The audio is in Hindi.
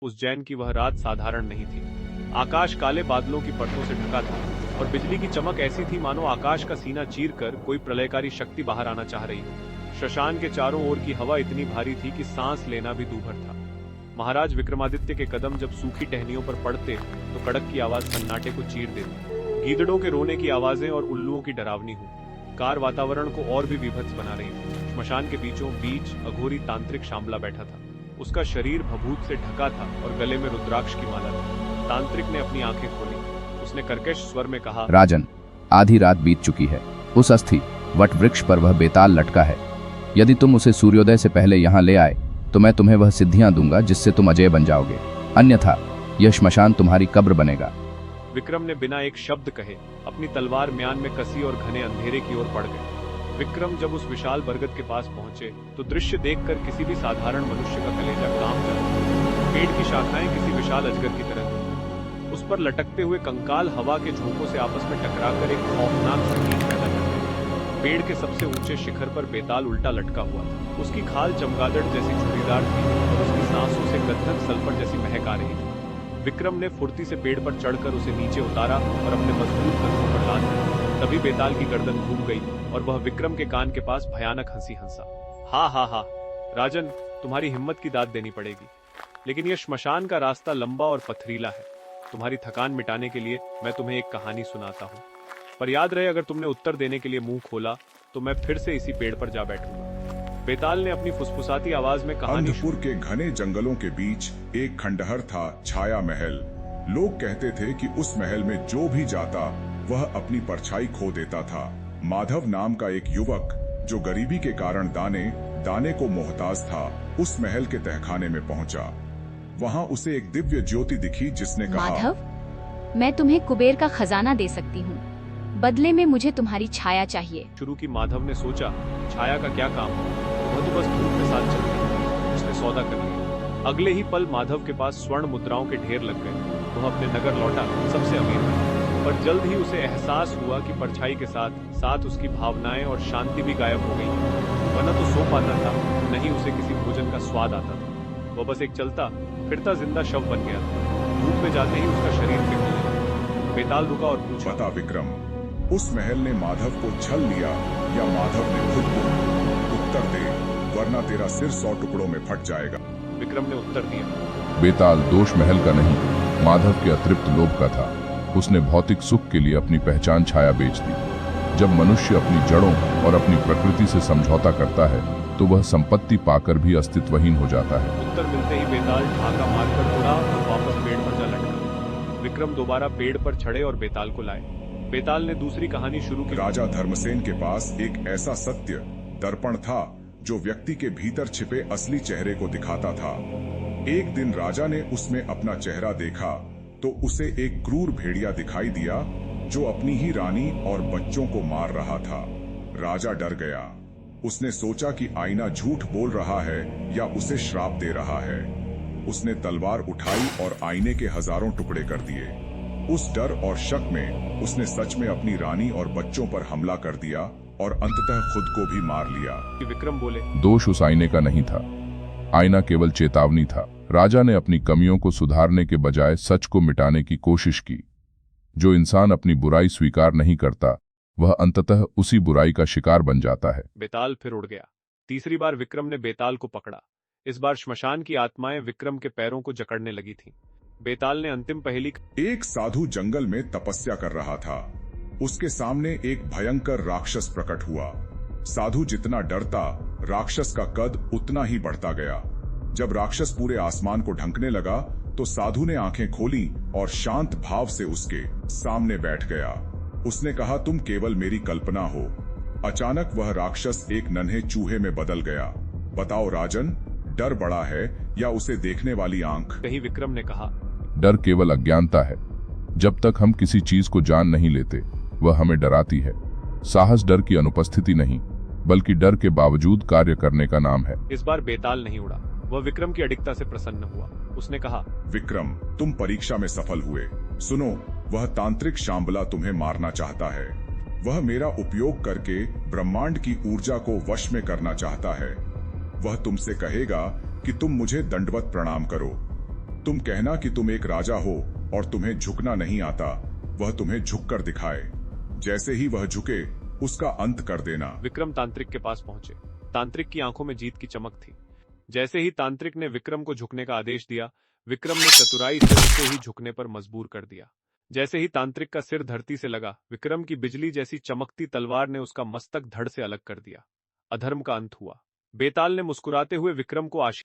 उज्जैन की वह रात साधारण नहीं थी। आकाश काले बादलों की परतों से ढका था और बिजली की चमक ऐसी थी मानो आकाश का सीना चीरकर कोई प्रलयकारी शक्ति बाहर आना चाह रही हो। श्मशान के चारों ओर की हवा इतनी भारी थी कि सांस लेना भी दूभर था। महाराज विक्रमादित्य के कदम जब सूखी टहनियों पर पड़ते तो कड़क की आवाज सन्नाटे को चीर देती। गीदड़ों के रोने की आवाजें और उल्लुओं की डरावनी हुंकार वातावरण को और भी विभत्स बना रही थी। श्मशान के बीचों बीच अघोरी तांत्रिक शामला बैठा था। उसका शरीर भभूत से ढका था और गले में रुद्राक्ष की माला थी। तांत्रिक ने अपनी आंखें खोली। उसने कर्कश स्वर में कहा, राजन, आधी रात बीत चुकी है। उस अस्थि वट वृक्ष पर वह बेताल लटका है। यदि तुम उसे सूर्योदय से पहले यहाँ ले आए तो मैं तुम्हें वह सिद्धियां दूंगा जिससे तुम अजय बन जाओगे। अन्यथा यह श्मशान तुम्हारी कब्र बनेगा। विक्रम ने बिना एक शब्द कहे अपनी तलवार म्यान में कसी और घने अंधेरे की ओर बढ़ गए। विक्रम जब उस विशाल बरगद के पास पहुंचे तो दृश्य देखकर किसी भी साधारण मनुष्य का कलेजा कांप जाता। पेड़ की शाखाएं किसी विशाल अजगर की तरह थीं। उस पर लटकते हुए कंकाल हवा के झोंकों से आपस में टकराकर एक खौफनाक संगीत पैदा करते थे। पेड़ के सबसे ऊंचे शिखर पर बेताल उल्टा लटका हुआ था। उसकी खाल चमगादड़ जैसी झुर्रीदार थी और उसकी सांसों से गंधक सल्फर जैसी महक आ रही थी। विक्रम ने फुर्ती से पेड़ पर चढ़कर उसे नीचे उतारा और अपने मजबूत कंधों पर लाद दिया। तभी बेताल की गर्दन घूम गई और वह विक्रम के कान के पास भयानक हंसी हंसा। हा हा हा, राजन, तुम्हारी हिम्मत की दाद देनी पड़ेगी, लेकिन यह श्मशान का रास्ता लंबा और पथरीला है। तुम्हारी थकान मिटाने के लिए मैं तुम्हें एक कहानी सुनाता हूँ, पर याद रहे अगर तुमने उत्तर देने के लिए मुंह खोला तो मैं फिर से इसी पेड़ पर जा बैठूंगा। बेताल ने अपनी फुसफुसाती आवाज में कहानी। अंधपुर के घने जंगलों के बीच एक खंडहर था, छाया महल। लोग कहते थे कि उस महल में जो भी जाता वह अपनी परछाई खो देता था। माधव नाम का एक युवक जो गरीबी के कारण दाने दाने को मोहताज था, उस महल के तहखाने में पहुंचा। वहां उसे एक दिव्य ज्योति दिखी जिसने कहा, माधव, मैं तुम्हें कुबेर का खजाना दे सकती हूँ, बदले में मुझे तुम्हारी छाया चाहिए। शुरू की माधव ने सोचा, छाया का क्या काम, वह तो बस भूत के साथ चलती है। उसने सौदा कर लिया। अगले ही पल माधव के पास स्वर्ण मुद्राओं के ढेर लग गए। वह अपने नगर लौटा, सबसे अमीर बना। पर जल्द ही उसे एहसास हुआ कि परछाई के साथ साथ उसकी भावनाएं और शांति भी गायब हो गई। वह न तो सो पाता था, न ही उसे किसी भोजन का स्वाद आता था। वह बस एक चलता फिरता जिंदा शव बन गया था। धूप में जाते ही उसका शरीर पिघलने लगा। बेताल रुका और पूछा, बता विक्रम, उस महल ने माधव को छल लिया या माधव ने खुद को? उत्तर दे, वरना तेरा सिर 100 टुकड़ों में फट जाएगा। विक्रम ने उत्तर दिया, बेताल दोष महल का नहीं, माधव के अतृप्त लोभ का था। उसने भौतिक सुख के लिए अपनी पहचान छाया बेच दी। जब मनुष्य अपनी जड़ों और अपनी प्रकृति से समझौता करता है तो वह संपत्ति पाकर भी अस्तित्वहीन हो जाता है। उत्तर मिलते ही बेताल ढाका मारकर उड़ा और वापस पेड़ पर जा लटका। विक्रम दोबारा पेड़ पर चढ़े और बेताल को लाए। बेताल ने दूसरी कहानी शुरू की। राजा धर्मसेन के पास एक ऐसा सत्य दर्पण था जो व्यक्ति के भीतर छिपे असली चेहरे को दिखाता था। एक दिन राजा ने उसमें अपना चेहरा देखा तो उसे एक क्रूर भेड़िया दिखाई दिया जो अपनी ही रानी और बच्चों को मार रहा था। राजा डर गया। उसने सोचा कि आईना झूठ बोल रहा है या उसे श्राप दे रहा है। उसने तलवार उठाई और आईने के हजारों टुकड़े कर दिए। उस डर और शक में उसने सच में अपनी रानी और बच्चों पर हमला कर दिया और अंततः खुद को भी मार लिया। विक्रम बोले, दोष उस आईने का नहीं था, आईना केवल चेतावनी था। राजा ने अपनी कमियों को सुधारने के बजाय सच को मिटाने की कोशिश की। जो इंसान अपनी बुराई स्वीकार नहीं करता वह अंततः उसी बुराई का शिकार बन जाता है। बेताल फिर उड़ गया। तीसरी बार विक्रम ने बेताल को पकड़ा। इस बार श्मशान की आत्माएं विक्रम के पैरों को जकड़ने लगी थीं। बेताल ने अंतिम पहेली। एक साधु जंगल में तपस्या कर रहा था। उसके सामने एक भयंकर राक्षस प्रकट हुआ। साधु जितना डरता, राक्षस का कद उतना ही बढ़ता गया। जब राक्षस पूरे आसमान को ढंकने लगा तो साधु ने आंखें खोली और शांत भाव से उसके सामने बैठ गया। उसने कहा, तुम केवल मेरी कल्पना हो। अचानक वह राक्षस एक नन्हे चूहे में बदल गया। बताओ राजन, डर बड़ा है या उसे देखने वाली आंख? कहीं विक्रम ने कहा, डर केवल अज्ञानता है। जब तक हम किसी चीज को जान नहीं लेते वह हमें डराती है। साहस डर की अनुपस्थिति नहीं बल्कि डर के बावजूद कार्य करने का नाम है। इस बार बेताल नहीं उड़ा। वह विक्रम की अडिगता से प्रसन्न हुआ। उसने कहा, विक्रम, तुम परीक्षा में सफल हुए। सुनो, वह तांत्रिक शांबला तुम्हें मारना चाहता है। वह मेरा उपयोग करके ब्रह्मांड की ऊर्जा को वश में करना चाहता है। वह तुमसे कहेगा कि तुम मुझे दंडवत प्रणाम करो। तुम कहना कि तुम एक राजा हो और तुम्हें झुकना नहीं आता, वह तुम्हें झुककर दिखाए। जैसे ही वह झुके उसका अंत कर देना। विक्रम तांत्रिक के पास पहुंचे। तांत्रिक की आंखों में जीत की चमक थी। जैसे ही तांत्रिक ने विक्रम को झुकने का आदेश दिया, विक्रम ने चतुराई से उसे ही झुकने पर मजबूर कर दिया। जैसे ही तांत्रिक का सिर धरती से लगा, विक्रम की बिजली जैसी चमकती तलवार ने उसका मस्तक धड़ से अलग कर दिया। अधर्म का अंत हुआ। बेताल ने मुस्कुराते हुए विक्रम को आशीर्वाद